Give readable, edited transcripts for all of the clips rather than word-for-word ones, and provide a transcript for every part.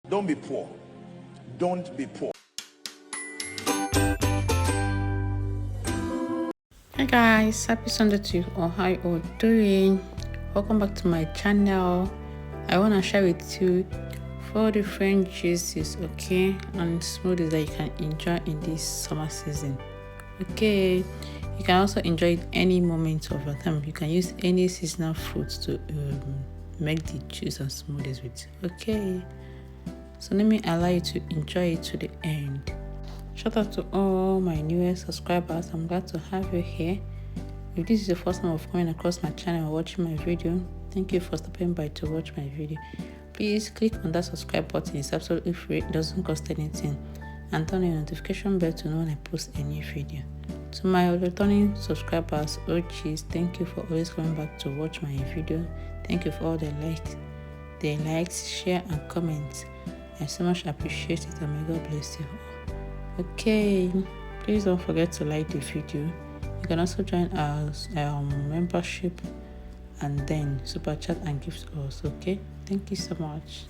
Don't be poor. Don't be poor. Hi guys, happy Sunday to you all. How you all doing? Welcome back to my channel. I want to share with you 4 different juices, okay, and smoothies that you can enjoy in this summer season. Okay, you can also enjoy it any moment of your time. You can use any seasonal fruits to make the juice and smoothies with. Okay, so let me allow you to enjoy it to the end. Shout out to all my newest subscribers. I'm glad to have you here. If this is the first time of coming across my channel or watching my video, thank you for stopping by to watch my video. Please click on that subscribe button. It's absolutely free. It doesn't cost anything. And turn on the notification bell to know when I post a new video. To my returning subscribers, OGs, thank you for always coming back to watch my video. Thank you for all the likes, share and comments. I so much appreciate it, and may God bless you all. Okay, please don't forget to like the video. You can also join our membership and then super chat and give to us. Okay, thank you so much.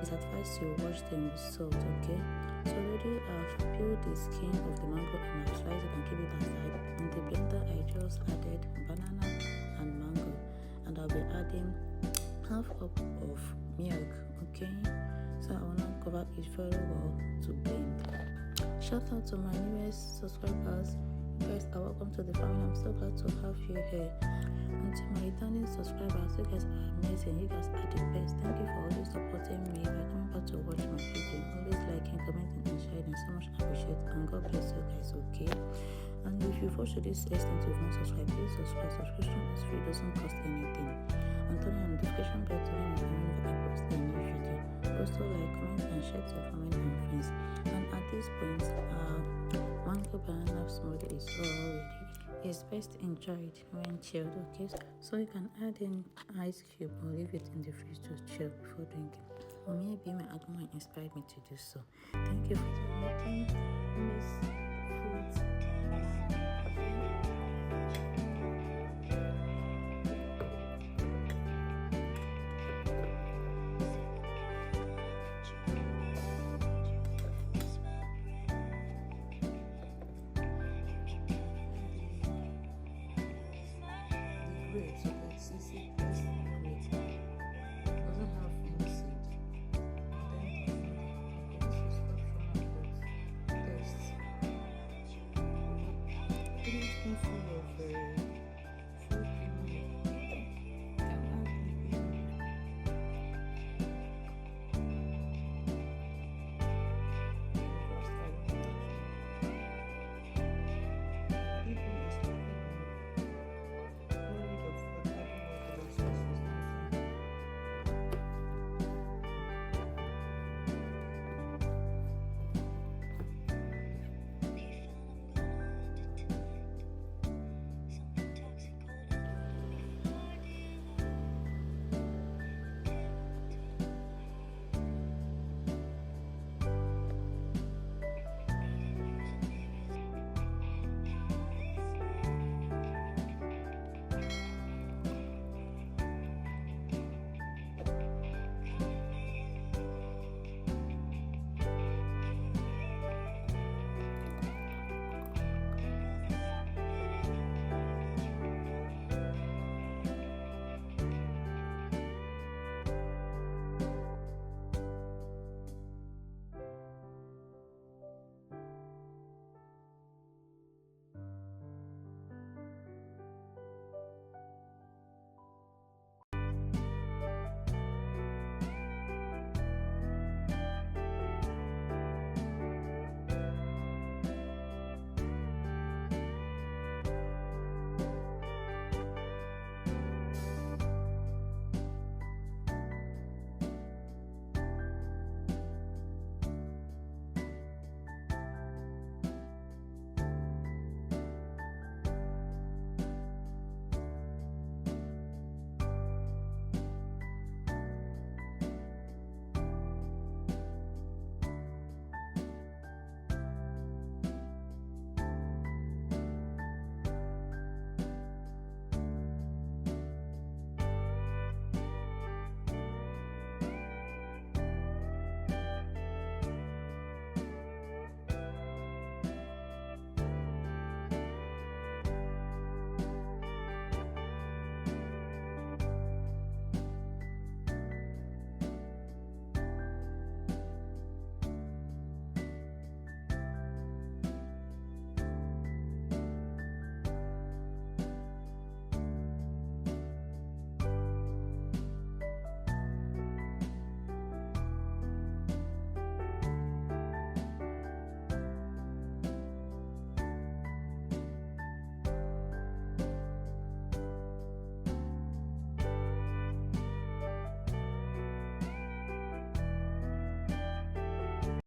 It's advised you wash them with salt, okay? So already I've peeled the skin of the mango and I've sliced it and keep it aside. In the blender I just added banana and mango, and I'll be adding half cup of milk, okay? so I will not cover it very well to blend. Shout out to my newest subscribers. You guys are welcome to the family. I'm so glad to have you here. And to my returning subscribers, you guys are amazing. You guys are the best. Thank you for always supporting me by coming back to watch my video. Always liking, commenting, and sharing. So much appreciate. And God bless you guys, okay? And if you've watched to this extent, you've not subscribed, please subscribe. Subscription is free, doesn't cost anything. And turn on the notification bell to know whenever I post a new video. Also like, comment, and share to your family and friends. And at this point, mango banana smoothie is all ready. It's best enjoyed when chilled, okay? So you can add in ice cube or leave it in the fridge to chill before drinking. Or maybe my aroma inspired me to do so. Thank you for watching this food.